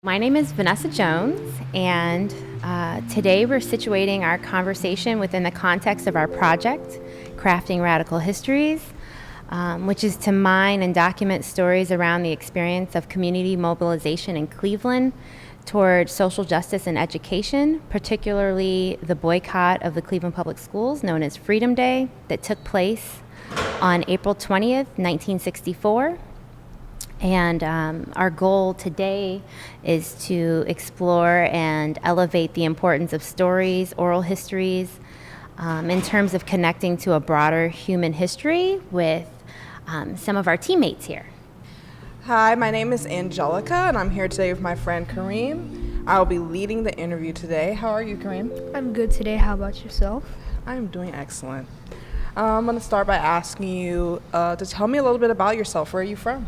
My name is Vanessa Jones, and today we're situating our conversation within the context of our project, Crafting Radical Histories, which is to mine and document stories around the experience of community mobilization in Cleveland toward social justice and education, particularly the boycott of the Cleveland Public Schools, known as Freedom Day, that took place on April 20th, 1964. And our goal today is to explore and elevate the importance of stories, oral histories, in terms of connecting to a broader human history with some of our teammates here. Hi, my name is Angelica, and I'm here today with my friend Karim. I will be leading the interview today. How are you, Karim? I'm good today. How about yourself? I'm doing excellent. I'm going to start by asking you to tell me a little bit about yourself. Where are you from?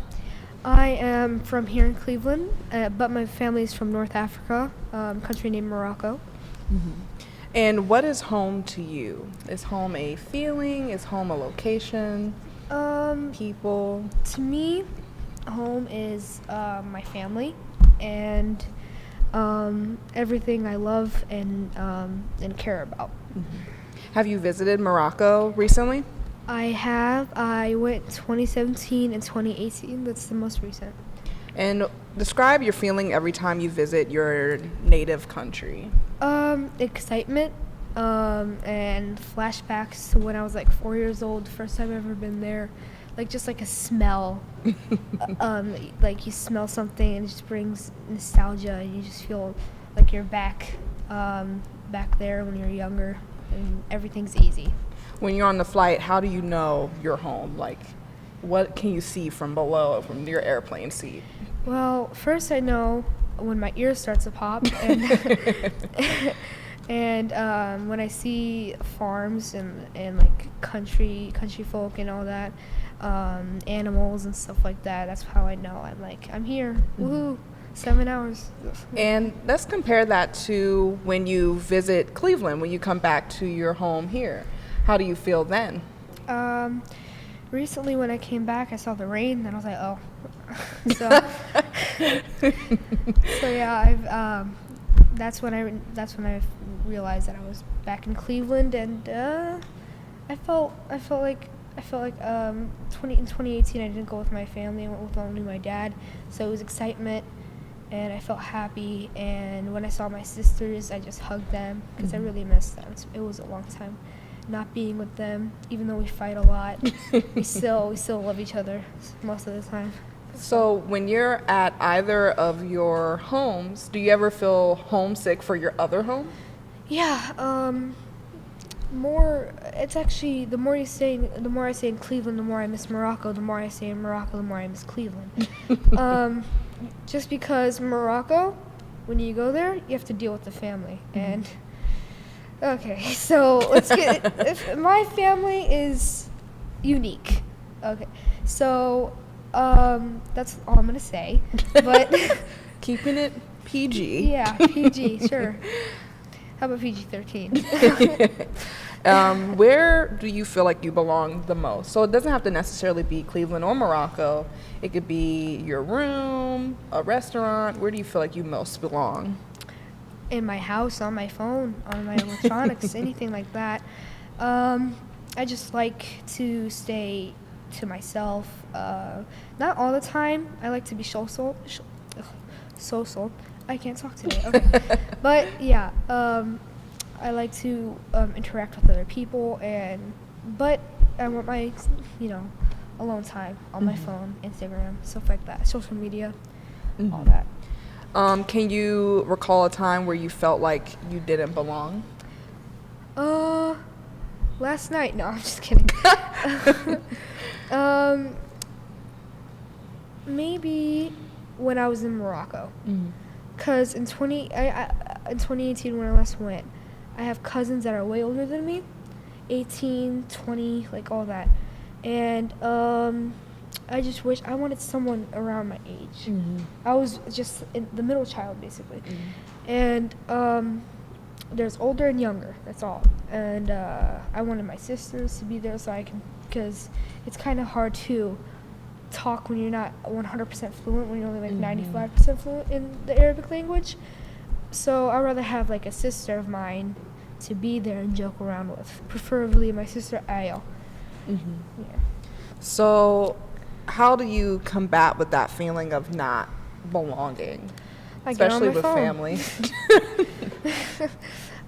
I am from here in Cleveland, but my family is from North Africa, country named Morocco. Mm-hmm. And what is home to you? Is home a feeling? Is home a location? People? To me, home is my family and everything I love and care about. Mm-hmm. Have you visited Morocco recently? I have. I went 2017 and 2018. That's the most recent. And describe your feeling every time you visit your native country. Excitement and flashbacks to when I was like 4 years old, first time I've ever been there. Like just like a smell. Like you smell something and it just brings nostalgia and you just feel like you're back there when you're younger and everything's easy. When you're on the flight, how do you know you're home? Like, what can you see from below, from your airplane seat? Well, first I know when my ear starts to pop, and and when I see farms and like country folk and all that, animals and stuff like that. That's how I know. I'm here. Woohoo! 7 hours. And let's compare that to when you visit Cleveland, when you come back to your home here. How do you feel then? Recently when I came back, I saw the rain, and I was like, oh. So yeah, that's when I realized that I was back in Cleveland, and I felt like in 2018 I didn't go with my family. I went with only my dad, so it was excitement, and I felt happy. And when I saw my sisters, I just hugged them because I really missed them. It was a long time not being with them, even though we fight a lot. we still love each other most of the time. So when you're at either of your homes, do you ever feel homesick for your other home? Yeah, it's actually, the more I say in Cleveland, the more I miss Morocco. The more I say in Morocco, the more I miss Cleveland. Just because Morocco, when you go there, you have to deal with the family. And okay, so let's get if my family is unique. Okay, so that's all I'm gonna say. But keeping it PG. Yeah, PG, sure. How about PG-13? Where do you feel like you belong the most? So it doesn't have to necessarily be Cleveland or Morocco. It could be your room, a restaurant. Where do you feel like you most belong? In my house, on my phone, on my electronics, anything like that. I just like to stay to myself. Not all the time. I like to be social. I can't talk today. Okay. But yeah, I like to interact with other people, but I want my alone time on my phone, Instagram, stuff like that, social media, all that. Can you recall a time where you felt like you didn't belong? Last night. No, I'm just kidding. Maybe when I was in Morocco. Because in 2018 when I last went, I have cousins that are way older than me, 18, 20, like all that. And I just wish I wanted someone around my age. I was just the middle child, basically. And there's older and younger, that's all. And I wanted my sisters to be there so I can, because it's kind of hard too talk when you're not 100% fluent, when you're only like 95% fluent in the Arabic language. So I'd rather have like a sister of mine to be there and joke around with, preferably my sister Ayo. Yeah. So how do you combat with that feeling of not belonging, I get on especially my with phone. family?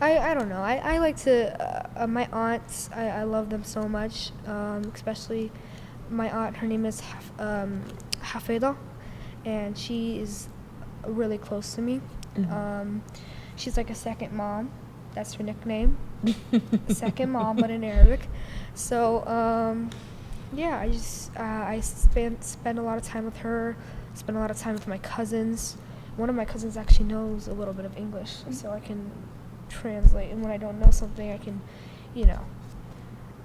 I don't know. I like to, my aunts, I love them so much, especially my aunt. Her name is Hafida, and she is really close to me. She's like a second mom. That's her nickname. Second mom, but in Arabic. So, yeah, I spend a lot of time with her, spend a lot of time with my cousins. One of my cousins actually knows a little bit of English, so I can translate. And when I don't know something, I can,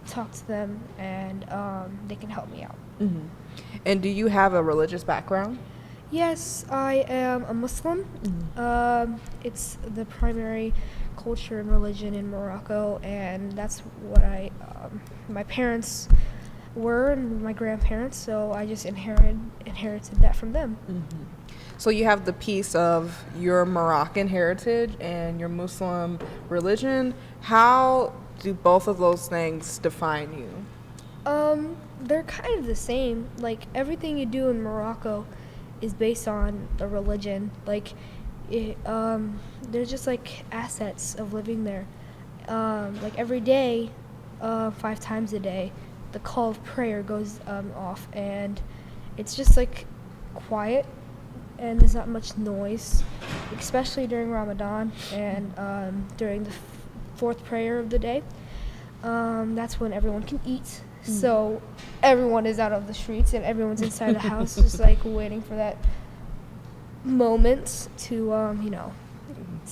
talk to them, and they can help me out. And do you have a religious background? Yes, I am a Muslim. It's the primary culture and religion in Morocco, and that's what my parents were and my grandparents, so I just inherited that from them. So you have the piece of your Moroccan heritage and your Muslim religion. How do both of those things define you? They're kind of the same. Like, everything you do in Morocco is based on the religion. Like, they're just like assets of living there. Like every day, 5 times a day, the call of prayer goes off, and it's just like quiet, and there's not much noise, especially during Ramadan and during the fourth prayer of the day. That's when everyone can eat. So everyone is out of the streets and everyone's inside the house, just like waiting for that moment to,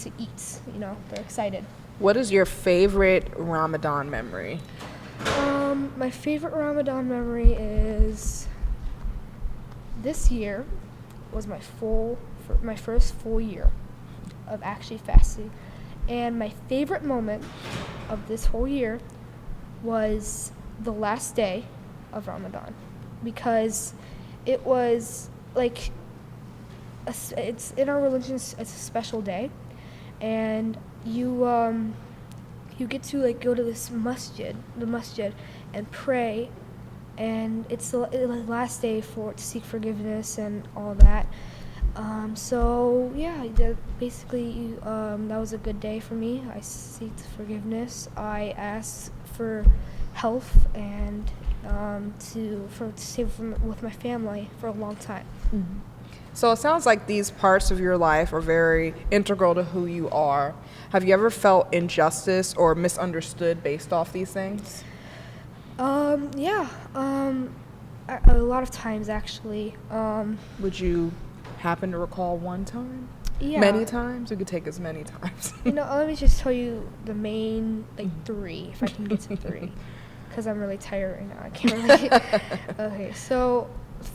to eat. They're excited. What is your favorite Ramadan memory? My favorite Ramadan memory is this year was my first full year of actually fasting, and my favorite moment of this whole year was the last day of Ramadan, because it was like it's in our religion, it's a special day, and you get to like go to the masjid, and pray, and it's the last day to seek forgiveness and all that. So yeah, basically that was a good day for me. I seeked forgiveness. I asked for health and to stay with my family for a long time. So it sounds like these parts of your life are very integral to who you are. Have you ever felt injustice or misunderstood based off these things? Yeah. A lot of times, actually. Would you happen to recall one time? Yeah. Many times? We could take as many times. Let me just tell you the main 3, if I can get to 3, because I'm really tired right now. I can't really. Okay, so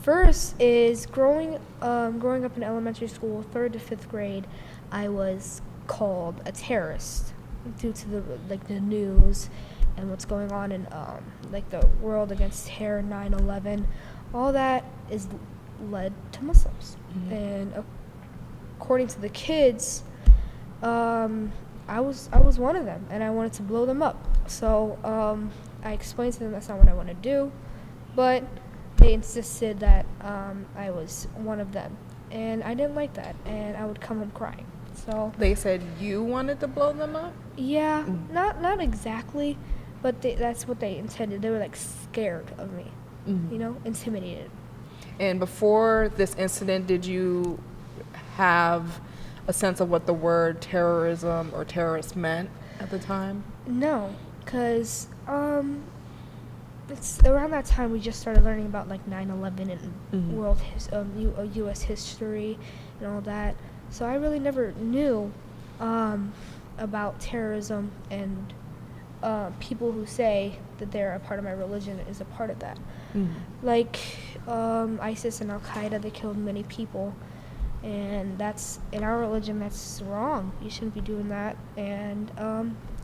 first is growing up in elementary school, 3rd to 5th grade, I was called a terrorist due to the news and what's going on in the world against terror, 9/11. All that is led to Muslims, and according to the kids, I was one of them, and I wanted to blow them up. So I explained to them that's not what I want to do, but they insisted that I was one of them, and I didn't like that, and I would come home crying. So They said you wanted to blow them up? yeah, not exactly, but that's what they intended. They were like scared of me, intimidated. And before this incident, did you have a sense of what the word terrorism or terrorist meant at the time? No, because it's around that time we just started learning about 9/11 and U.S. history and all that. So I really never knew about terrorism, and people who say that they're a part of my religion is a part of that. Like ISIS and Al-Qaeda, they killed many people, and that's in our religion, that's wrong. You shouldn't be doing that, and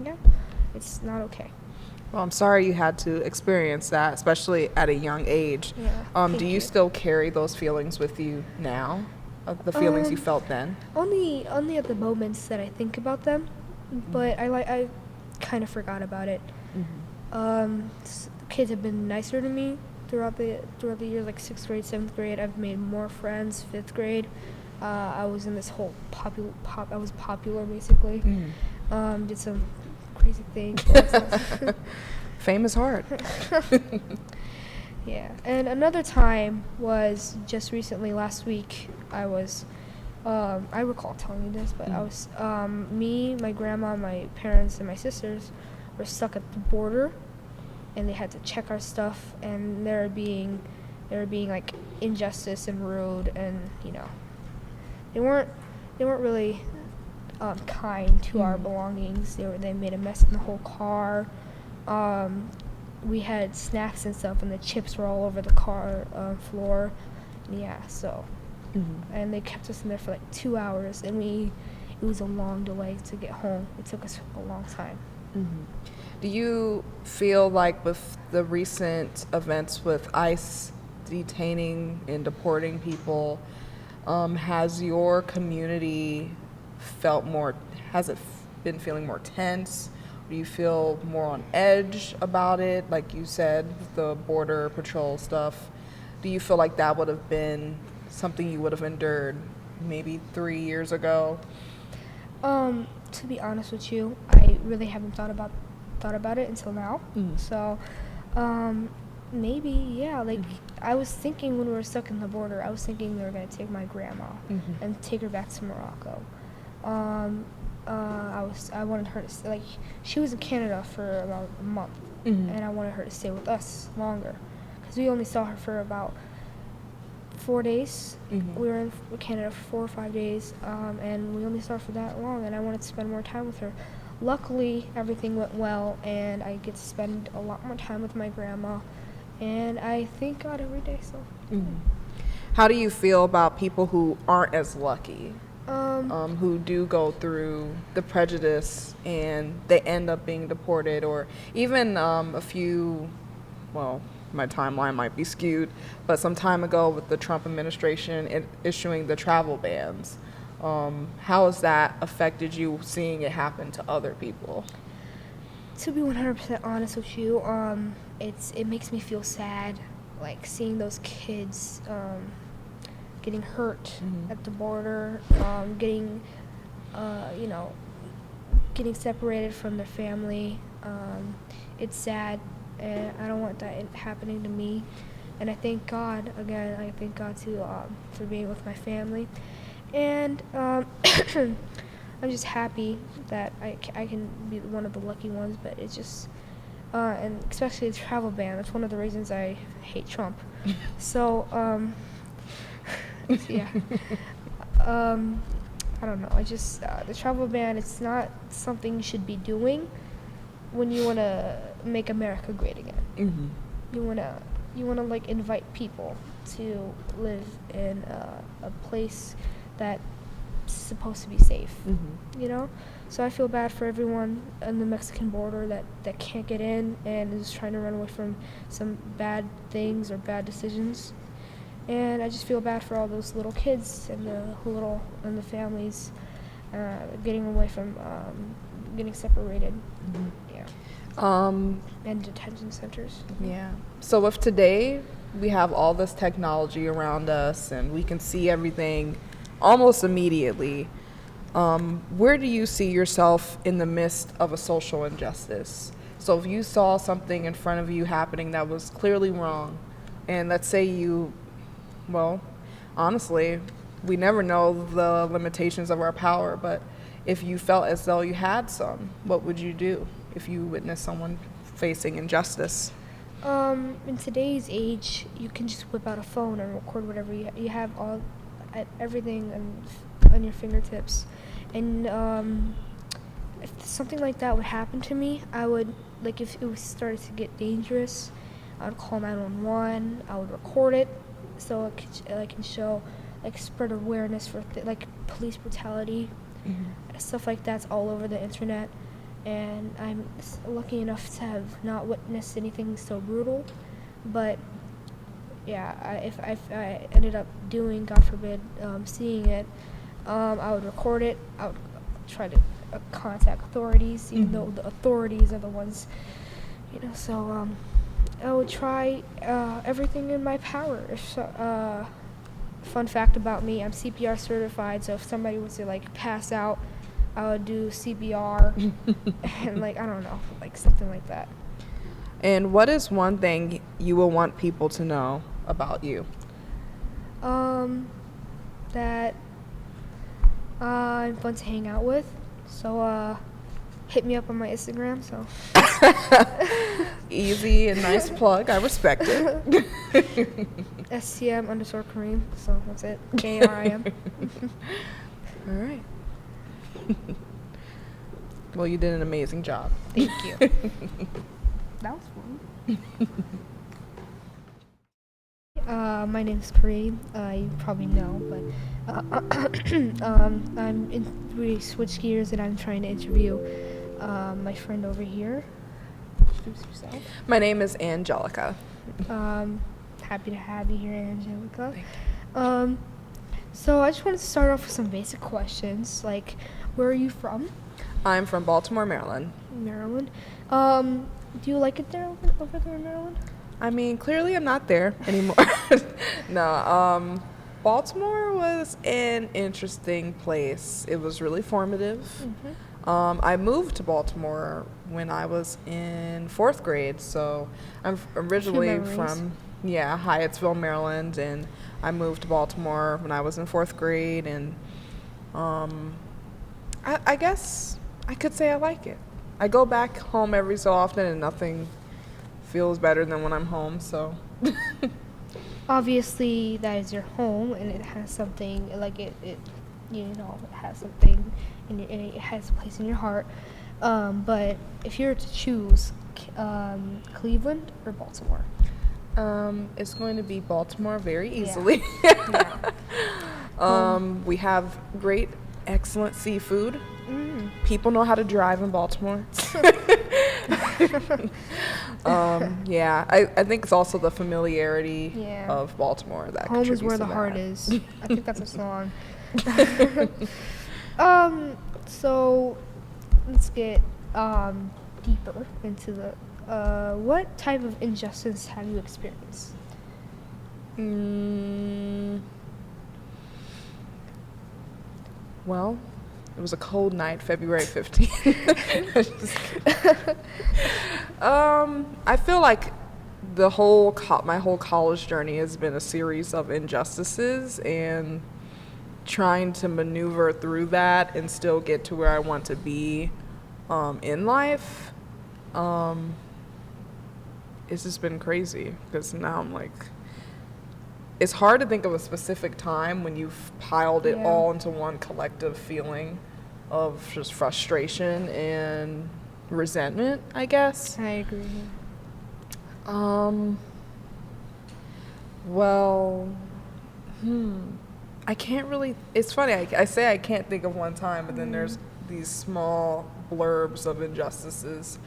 yeah, it's not okay. Well, I'm sorry you had to experience that, especially at a young age. Yeah. Do Thank you you. still carry those feelings with you now? The feelings you Um, felt then? only at the moments that I think about them, but I kind of forgot about it. Kids have been nicer to me throughout the years, like 6th grade, 7th grade. I've made more friends. 5th grade, I was in this whole I was popular basically. Did some crazy things. Fame is hard. Yeah, and another time was just recently, last week. I recall telling you this, but I was, me, my grandma, my parents, and my sisters were stuck at the border, and they had to check our stuff, and they were being like injustice and rude, and they weren't really kind to our belongings. They made a mess in the whole car. We had snacks and stuff, and the chips were all over the car floor. Yeah, so. And they kept us in there for like 2 hours, and it was a long delay to get home. It took us a long time. Do you feel like with the recent events with ICE detaining and deporting people, has your community has it been feeling more tense? Do you feel more on edge about it? Like you said, the border patrol stuff. Do you feel like that would have been something you would have endured maybe 3 years ago? To be honest with you, I really haven't thought about it until now. So, maybe, yeah. Like, I was thinking when we were stuck in the border, I was thinking they were gonna take my grandma and take her back to Morocco. I wanted her to stay, like, she was in Canada for about a month, and I wanted her to stay with us longer, because we only saw her for about 4 days. We were in Canada for 4 or 5 days, and we only saw her for that long, and I wanted to spend more time with her. Luckily, everything went well, and I get to spend a lot more time with my grandma, and I thank God every day. So, How do you feel about people who aren't as lucky, um, who do go through the prejudice and they end up being deported, or even well, my timeline might be skewed, but some time ago with the Trump administration issuing the travel bans, how has that affected you, seeing it happen to other people? to be 100% honest with you, it makes me feel sad, like seeing those kids getting hurt at the border, uh, you know, getting separated from their family. It's sad, and I don't want that happening to me. And I thank God, again, for being with my family. And I'm just happy that I can be one of the lucky ones, but it's just, and especially the travel ban, that's one of the reasons I hate Trump. So, yeah. I don't know. I just the travel ban. It's not something you should be doing when you want to make America great again. You wanna like invite people to live in a place that's supposed to be safe. So I feel bad for everyone on the Mexican border that can't get in and is trying to run away from some bad things or bad decisions. And I just feel bad for all those little kids and the families getting away from getting separated. Yeah. And detention centers. Yeah. So if today we have all this technology around us and we can see everything almost immediately, where do you see yourself in the midst of a social injustice? So if you saw something in front of you happening that was clearly wrong, and let's say well, honestly, we never know the limitations of our power, but if you felt as though you had some, what would you do if you witnessed someone facing injustice? In today's age, you can just whip out a phone and record whatever you have everything on your fingertips. And if something like that would happen to me, I would, like, if it started to get dangerous, I would call 911. I would record it so I can show, like, spread awareness for like police brutality. Stuff like that's all over the internet. and I'm lucky enough to have not witnessed anything so brutal. But yeah, if I ended up doing, God forbid, seeing it, I would record it. I would try to contact authorities, even though the authorities are the ones, So I would try everything in my power. Fun fact about me: I'm CPR certified. So if somebody was to pass out, I would do CPR, and I don't know, something like that. And what is one thing you will want people to know about you? That I'm fun to hang out with. So hit me up on my Instagram. So Easy and nice plug. I respect it. STM_Karim. So that's it. KARIM. All right. Well, you did an amazing job. Thank you. That was fun. My name's Karim. You probably know, but we switch gears and I'm trying to interview my friend over here. Introduce yourself. My name is Angelica. Happy to have you here, Angelica. So I just wanted to start off with some basic questions, like where are you from? I'm from Baltimore, Maryland. Maryland. Do you like it there over there in Maryland? I mean, clearly I'm not there anymore. No, Baltimore was an interesting place. It was really formative. I moved to Baltimore when I was in 4th grade, so I'm originally from Hyattsville, Maryland, and I moved to Baltimore when I was in 4th grade, and I guess I could say I like it. I go back home every so often, and nothing feels better than when I'm home, so. Obviously, that is your home, and it has something, it has something, and it has a place in your heart. But if you were to choose Cleveland or Baltimore? It's going to be Baltimore very easily. We have great, excellent seafood. People know how to drive in Baltimore. I think it's also the familiarity of Baltimore that home is contributes where to the that. heart is. I think that's a song. So let's get deeper into the what type of injustice have you experienced? Well, it was a cold night, February 15th. I feel like my whole college journey has been a series of injustices and trying to maneuver through that and still get to where I want to be in life. It's just been crazy because now I'm like, it's hard to think of a specific time when you've piled it all into one collective feeling of just frustration and resentment, I guess. I agree. I can't really, it's funny, I say I can't think of one time, but then there's these small blurbs of injustices.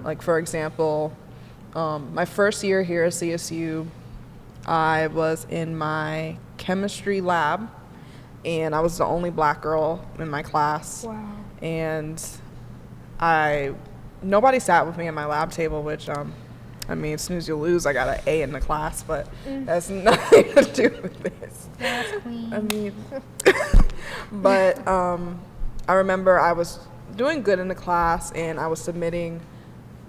Like, for example, my first year here at CSU, I was in my chemistry lab, and I was the only black girl in my class. Wow. And nobody sat with me at my lab table, which, snooze you lose. I got an A in the class, but that's nothing to do with this. That's queen. But I remember I was doing good in the class, and I was submitting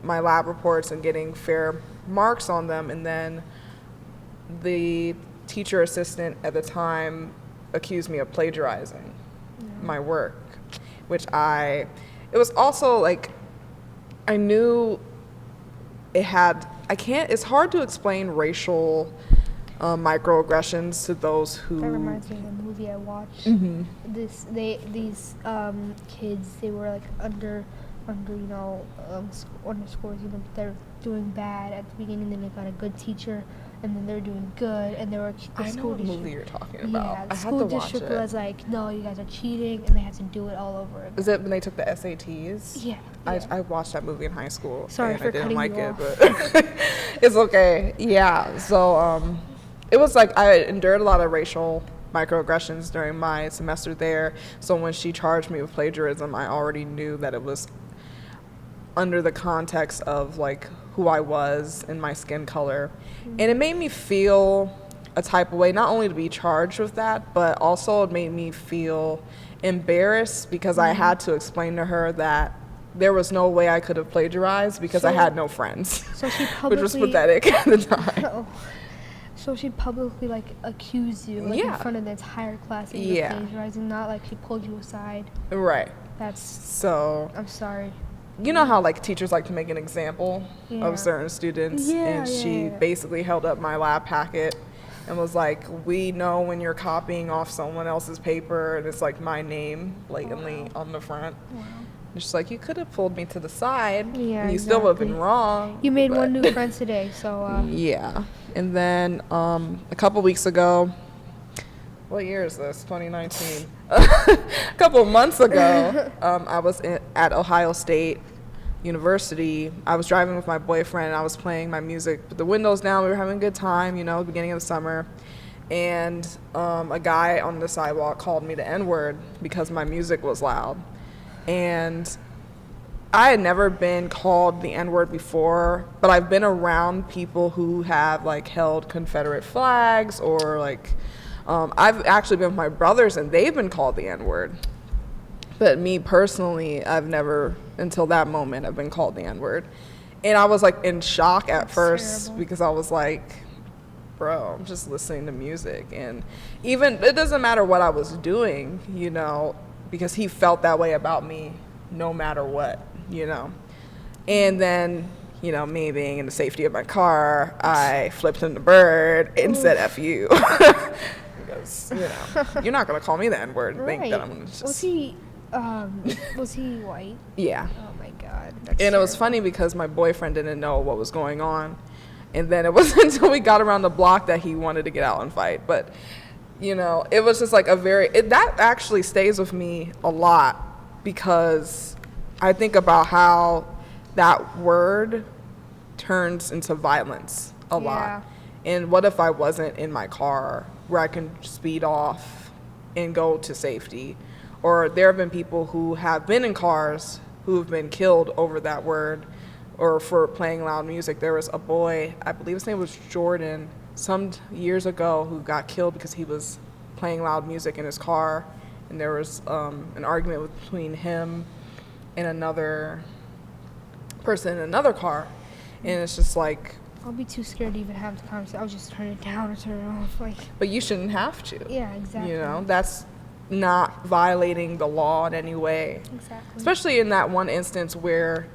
my lab reports and getting fair marks on them, and then the teacher assistant at the time accused me of plagiarizing my work, which it was also like, I knew it's hard to explain racial microaggressions to those who. That reminds me of a movie I watched. These kids, they were like under underscores, they're doing bad at the beginning, then they got a good teacher, and then they're doing good, and they were the I know school what district. movie you're talking Yeah, about. the I had school to watch district it. was like, no, you guys are cheating, and they had to do it all over again. Is it when they took the SATs? Yeah. I watched that movie in high school. Sorry and for I didn't cutting like you it, off. but it's okay. Yeah. So it was like I endured a lot of racial microaggressions during my semester there. So when she charged me with plagiarism, I already knew that it was under the context of like who I was and my skin color. And it made me feel a type of way, not only to be charged with that, but also it made me feel embarrassed because I had to explain to her that there was no way I could have plagiarized because I So- had no friends, So she which was publicly. pathetic at the time. Oh. So she publicly like accused you like Yeah. in front of the entire class that you Yeah. were plagiarizing, not like she pulled you aside. Right. That's. So I'm sorry. you know how like teachers like to make an example Yeah. of certain students, Yeah, and she yeah. basically held up my lab packet and was like, we know when you're copying off someone else's paper and it's like my name blatantly on the front. Wow. And she's like, you could have pulled me to the side. Yeah, and you still would have been exactly. wrong. You made but- one new friend today, so Yeah. And then a couple weeks ago, what year is this? 2019. A couple months ago, I was at Ohio State University. I was driving with my boyfriend and I was playing my music with the windows down. We were having a good time, you know, beginning of the summer. And a guy on the sidewalk called me the N-word because my music was loud. And I had never been called the N-word before, but I've been around people who have like held Confederate flags or like, I've actually been with my brothers and they've been called the N-word. But me personally, I've never, until that moment, I've been called the N-word. And I was like in shock at That's first terrible. because I was like, bro, I'm just listening to music. And even, it doesn't matter what I was doing, you know, because he felt that way about me no matter what, you know. And then, you know, me being in the safety of my car, I flipped him the bird and said F you. Because, you know, you're not going to call me the N-word and think that I'm going to just... was he white? Yeah. Oh my god. That's And it was terrible. funny because my boyfriend didn't know what was going on. And then it wasn't until we got around the block that he wanted to get out and fight. But, you know, it was just like a very, that actually stays with me a lot because I think about how that word turns into violence a Yeah. lot. And what if I wasn't in my car where I can speed off and go to safety? Or there have been people who have been in cars who have been killed over that word or for playing loud music. There was a boy, I believe his name was Jordan, some years ago who got killed because he was playing loud music in his car. And there was an argument between him and another person in another car. And it's just like, I'll be too scared to even have the conversation. I'll just turn it down or turn it off. Like, but you shouldn't have to. yeah, exactly. You know, that's not violating the law in any way. Exactly. Especially in that one instance where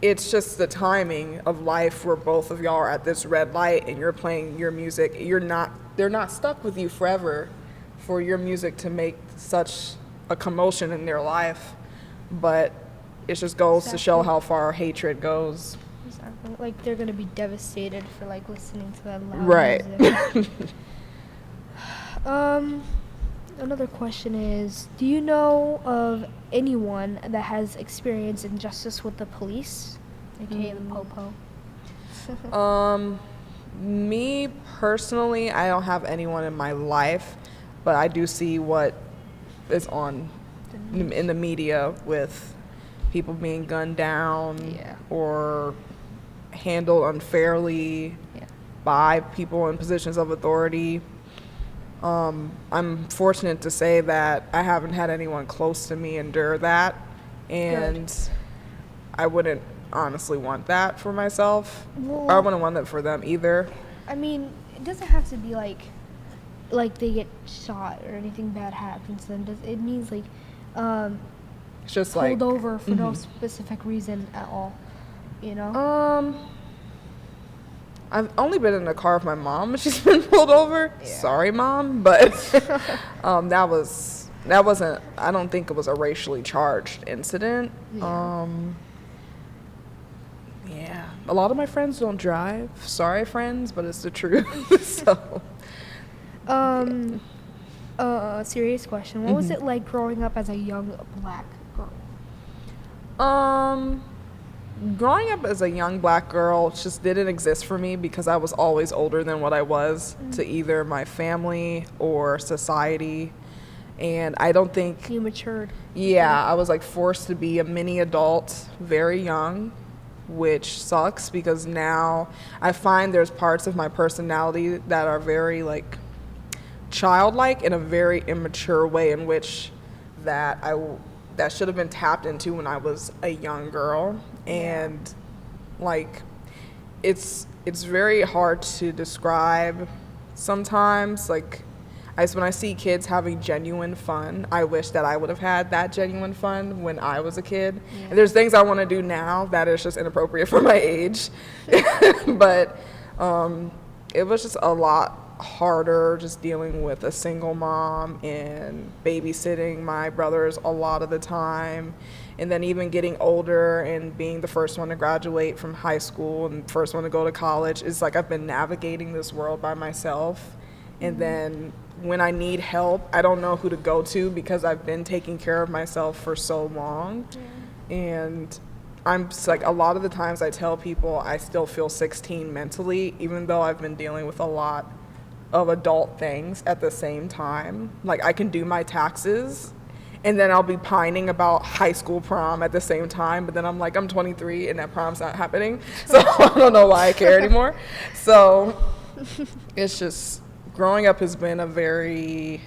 it's just the timing of life where both of y'all are at this red light and you're playing your music. They're not stuck with you forever for your music to make such a commotion in their life. But it just goes to show Exactly. how far hatred goes. Exactly. Like they're gonna be devastated for like listening to that loud Right. music. Another question is, do you know of anyone that has experienced injustice with the police, aka the popo? Me personally, I don't have anyone in my life, but I do see what is on in the media with people being gunned down Yeah. or handled unfairly Yeah. by people in positions of authority. I'm fortunate to say that I haven't had anyone close to me endure that, and I wouldn't honestly want that for myself. Well- I wouldn't want that for them either. I mean, it doesn't have to be like they get shot or anything bad happens to them. It means like It's just pulled like over for no specific reason at all. You know? I've only been in a car with my mom when she's been pulled over. Yeah. Sorry, Mom, but that wasn't. I don't think it was a racially charged incident. Yeah. Yeah. A lot of my friends don't drive. Sorry, friends, but it's the truth. So, Um, serious question. What was it like growing up as a young black girl? um, growing up as a young black girl just didn't exist for me because I was always older than what I was to either my family or society. And I don't think, You matured. yeah, I was like forced to be a mini adult very young, which sucks because now I find there's parts of my personality that are very like childlike in a very immature way in which that that should have been tapped into when I was a young girl. And like it's very hard to describe sometimes. Like when I see kids having genuine fun, I wish that I would have had that genuine fun when I was a kid. And there's things I want to do now that is just inappropriate for my age. But it was just a lot harder just dealing with a single mom and babysitting my brothers a lot of the time. And then even getting older and being the first one to graduate from high school and first one to go to college, it's like I've been navigating this world by myself. And then when I need help, I don't know who to go to because I've been taking care of myself for so long. And I'm just like, a lot of the times I tell people I still feel 16 mentally, even though I've been dealing with a lot of adult things at the same time. Like I can do my taxes and then I'll be pining about high school prom at the same time, but then I'm like, I'm 23 and that prom's not happening. So I don't know why I care anymore. So it's just, growing up has been a very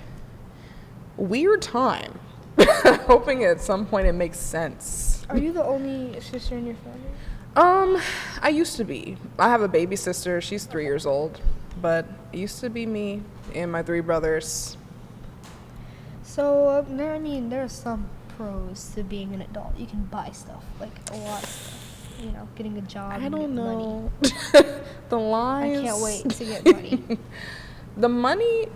weird time. Hoping at some point it makes sense. Are you the only sister in your family? I used to be. I have a baby sister. She's 3 years old, but it used to be me and my 3 brothers. So, there are some pros to being an adult. You can buy stuff, like a lot of stuff. You know, getting a job. I and don't get know. Money. The lies. I can't wait to get money. The money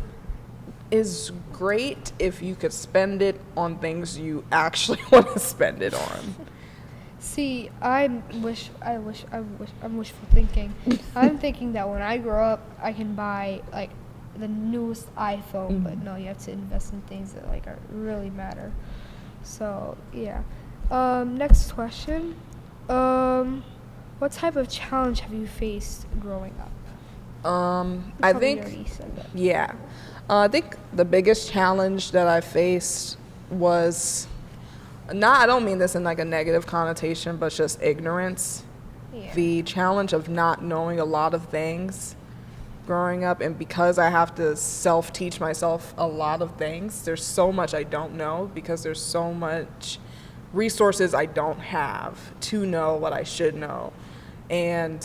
is great if you could spend it on things you actually want to spend it on. See, I'm wishful thinking. I'm thinking that when I grow up, I can buy like the newest iPhone, but no, you have to invest in things that like really matter. So yeah. Next question. What type of challenge have you faced growing up? I think, yeah. I think the biggest challenge that I faced was I don't mean this in like a negative connotation, but just ignorance. Yeah. The challenge of not knowing a lot of things growing up, and because I have to self-teach myself a lot of things, there's so much I don't know because there's so much resources I don't have to know what I should know. And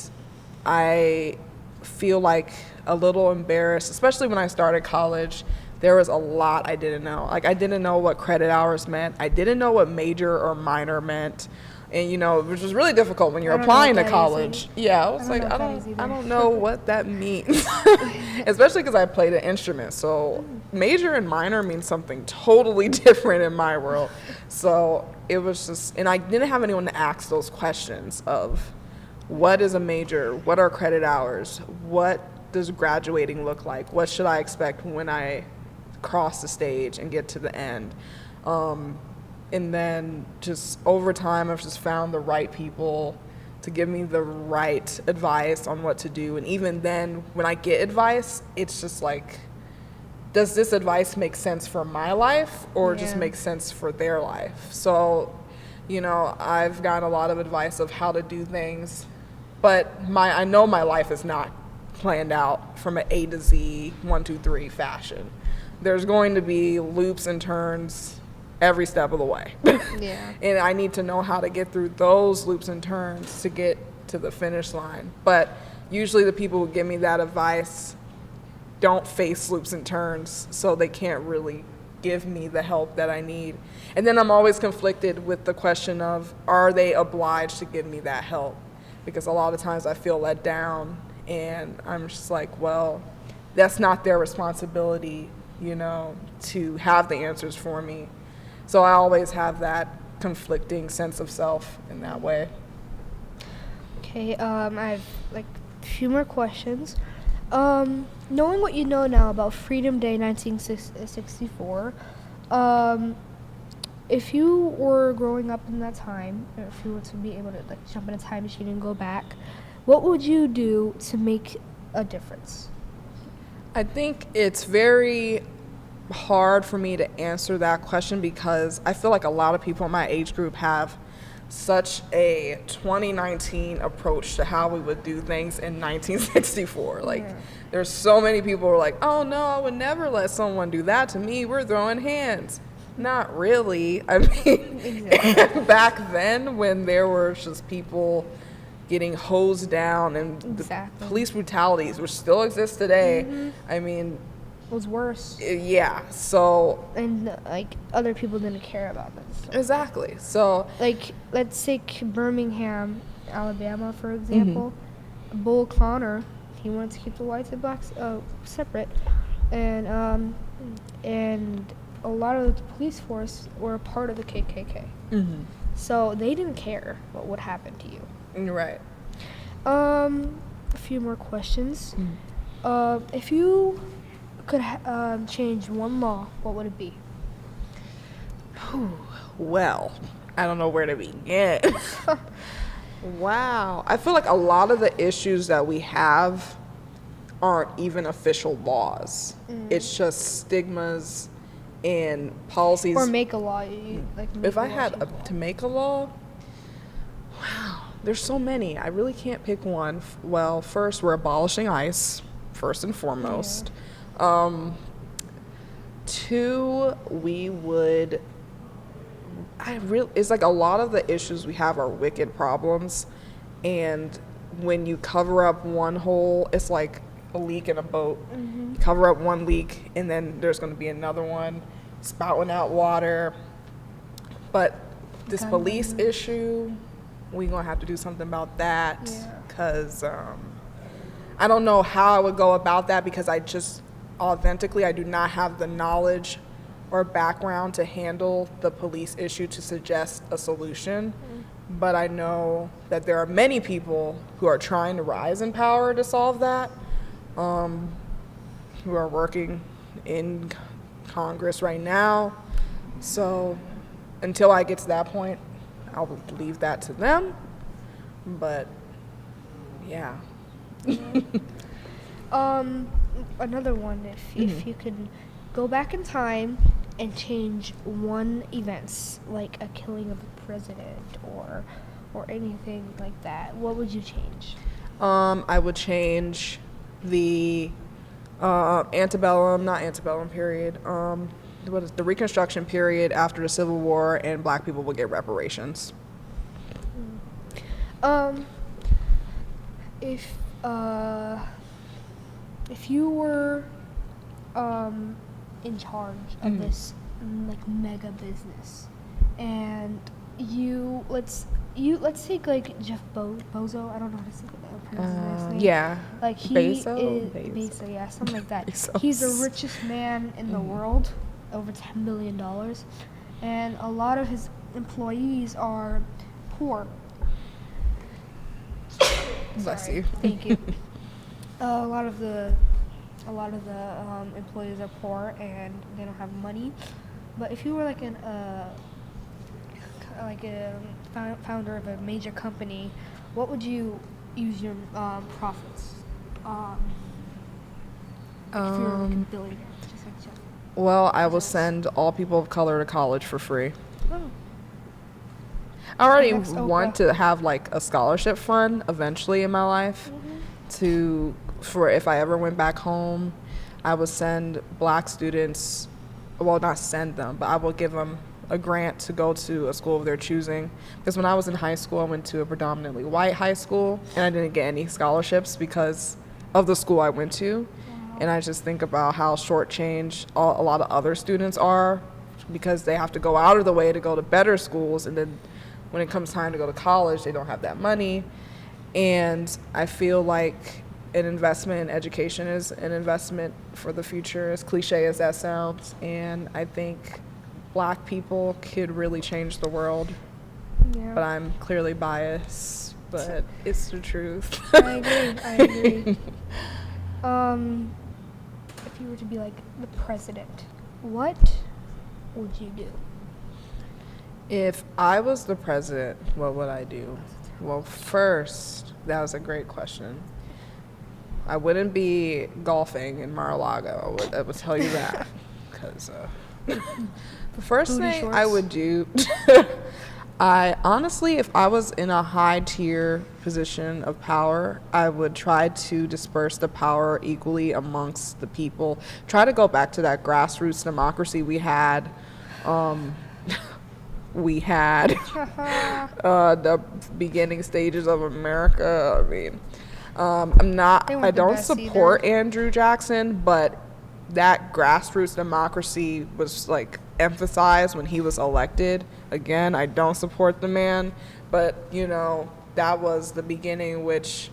I feel like a little embarrassed, especially when I started college. There was a lot I didn't know. Like I didn't know what credit hours meant. I didn't know what major or minor meant. And which was really difficult when you're applying to college. Yeah, I was like, I don't know what that means. Especially because I played an instrument. So major and minor means something totally different in my world. So it was just, and I didn't have anyone to ask those questions of what is a major, what are credit hours, what does graduating look like, what should I expect when I cross the stage and get to the end. And then just over time, I've just found the right people to give me the right advice on what to do. And even then, when I get advice, it's just like, does this advice make sense for my life or just make sense for their life? So, I've gotten a lot of advice of how to do things, but I know my life is not planned out from an A to Z, 1, 2, 3 fashion. There's going to be loops and turns every step of the way. Yeah. And I need to know how to get through those loops and turns to get to the finish line. But usually the people who give me that advice don't face loops and turns, so they can't really give me the help that I need. And then I'm always conflicted with the question of, are they obliged to give me that help? Because a lot of times I feel let down and I'm just like, well, that's not their responsibility, to have the answers for me. So I always have that conflicting sense of self in that way. Okay. Okay, I have like a few more questions. Knowing what you know now about Freedom Day 1964, if you were growing up in that time, or if you were to be able to like jump in a time machine and go back, what would you do to make a difference? I think it's very hard for me to answer that question because I feel like a lot of people in my age group have such a 2019 approach to how we would do things in 1964. Like, there's so many people who are like, oh no, I would never let someone do that to me. We're throwing hands. Not really. I mean, back then when there were just people getting hosed down and the police brutalities, which still exist today, I mean, It was worse. yeah, so. And like other people didn't care about this. So. Exactly. So. Like, let's take Birmingham, Alabama, for example. Bull Connor, he wanted to keep the whites and blacks separate, and a lot of the police force were a part of the KKK. So they didn't care what would happen to you. Right. A few more questions. If you could change one law, what would it be? Well, I don't know where to begin. Wow. I feel like a lot of the issues that we have aren't even official laws. It's just stigmas and policies. Or make a law. If I had to make a law, wow, there's so many. I really can't pick one. Well, first, we're abolishing ICE, first and foremost. Two, we would. It's like a lot of the issues we have are wicked problems, and when you cover up one hole, it's like a leak in a boat. You cover up one leak, and then there's going to be another one spouting out water. But this police issue, we're going to have to do something about that, because I don't know how I would go about that, because I just authentically, I do not have the knowledge or background to handle the police issue to suggest a solution. But I know that there are many people who are trying to rise in power to solve that, who are working in Congress right now. So until I get to that point, I'll leave that to them. But yeah. Another one, if you could go back in time and change one event, like a killing of a president or anything like that, what would you change? I would change the not antebellum period. What is the Reconstruction period after the Civil War, and black people would get reparations. If you were in charge of this like mega business, and let's take like Jeff Bozo. I don't know how to say his last name. Yeah. Like he Bezos, yeah, something like that. Bezos. He's the richest man in the world, over $10 billion, and a lot of his employees are poor. Bless you. Thank you. A lot of the employees are poor and they don't have money. But if you were like a founder of a major company, what would you use your profits? If you were like a billionaire, just like Jeff. Well, I will send all people of color to college for free. Oh. I already Next want to have like a scholarship fund eventually in my life for if I ever went back home. I would send black students, well, not send them, but I will give them a grant to go to a school of their choosing. Because when I was in high school, I went to a predominantly white high school, and I didn't get any scholarships because of the school I went to. And I just think about how shortchanged a lot of other students are, because they have to go out of the way to go to better schools, and then when it comes time to go to college, they don't have that money. And I feel like an investment in education is an investment for the future, as cliche as that sounds. And I think black people could really change the world. Yeah. But I'm clearly biased but it's the truth. I agree. If you were to be like the president, what would you do? If I was the president, what would I do? Well, first, that was a great question. I wouldn't be golfing in Mar-a-Lago. I would tell you that. Because the first Booty thing shorts. I would do, I honestly, if I was in a high tier position of power, I would try to disperse the power equally amongst the people. Try to go back to that grassroots democracy we had. We had the beginning stages of America. I mean, They weren't I the don't best support either. Andrew Jackson, but that grassroots democracy was like emphasized when he was elected. Again, I don't support the man, but that was the beginning, which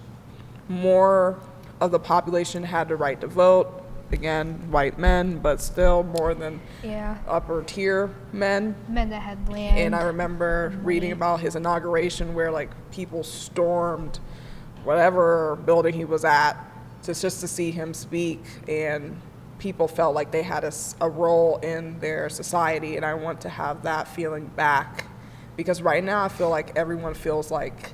more of the population had the right to vote. Again, white men, but still more than Yeah, upper tier men. men that had land. And I remember reading about his inauguration where like people stormed whatever building he was at just to see him speak, and people felt like they had a role in their society, and I want to have that feeling back, because right now I feel like everyone feels like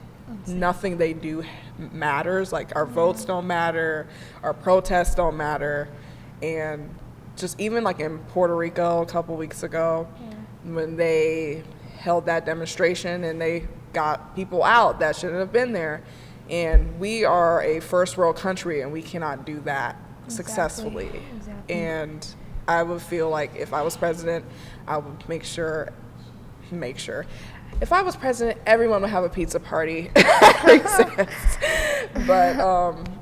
nothing they do matters. Like our votes don't matter, our protests don't matter. And just even like in Puerto Rico a couple weeks ago, when they held that demonstration and they got people out that shouldn't have been there, and we are a first world country and we cannot do that successfully. Exactly. And I would feel like if I was president, I would make sure if I was president, everyone would have a pizza party. Makes sense. But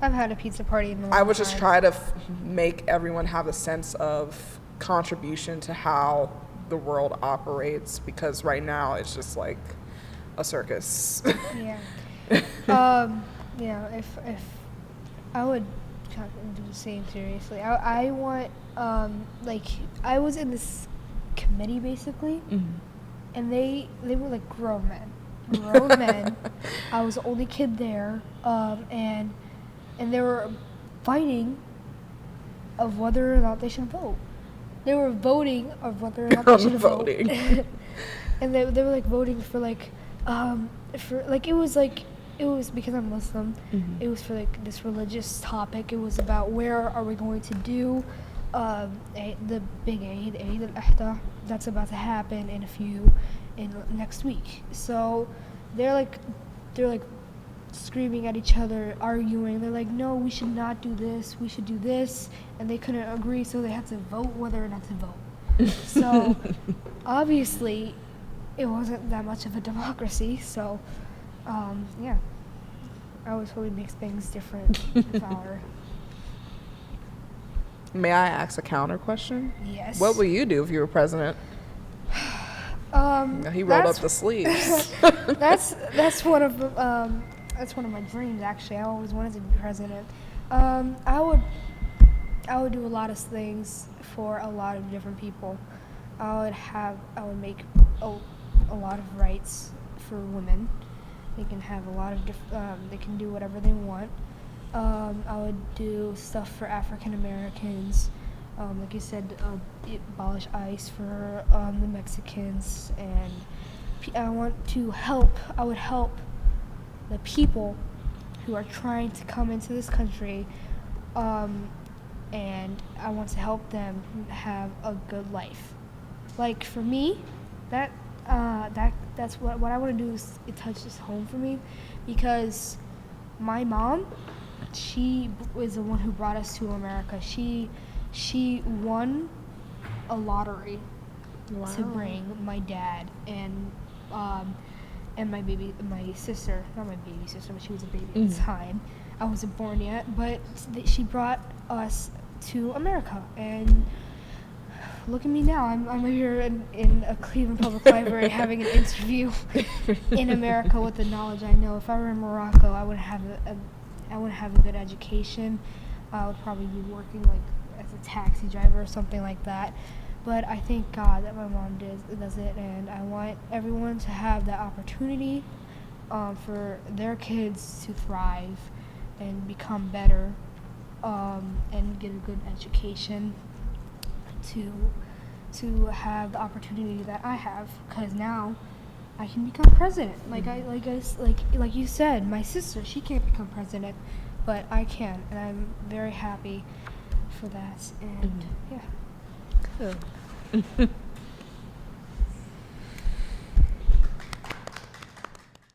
I've had a pizza party in a long I would just time. try to make everyone have a sense of contribution to how the world operates, because right now it's just like a circus. Yeah. Yeah. If I would kind of do the same seriously. I want like I was in this committee basically, and they were like grown men. I was the only kid there, and they were fighting of whether or not they should vote. They were voting of whether or not they should vote. And they were like voting for it was because I'm Muslim. It was for like this religious topic. It was about where are we going to do the big Eid al-Adha that's about to happen in next week. So they're like screaming at each other, arguing. They're like, no, we should not do this. We should do this, and they couldn't agree, so they had to vote whether or not to vote. So obviously, it wasn't that much of a democracy. So yeah, I would totally make things different if I were. May I ask a counter question? Yes. What would you do if you were president? He rolled up the sleeves. That's one of my dreams, actually. I always wanted to be president. I would do a lot of things for a lot of different people. I would make a lot of rights for women. They can have a lot of they can do whatever they want. I would do stuff for African Americans. Like you said, abolish ICE for the Mexicans, and I would help the people who are trying to come into this country, and I want to help them have a good life. Like for me, that's what I want to do is it touches home for me, because my mom, she was the one who brought us to America. She won a lottery to bring my dad and my sister, not my baby sister, but she was a baby at the time. I wasn't born yet, but she brought us to America, and look at me now. I'm here in a Cleveland Public Library having an interview in America with the knowledge I know. If I were in Morocco, I wouldn't have a good education. I would probably be working like as a taxi driver or something like that. But I thank God that my mom does it, and I want everyone to have that opportunity for their kids to thrive and become better, and get a good education, to have the opportunity that I have, because now I can become president. Like you said, my sister, she can't become president, but I can, and I'm very happy for that. And yeah. Good.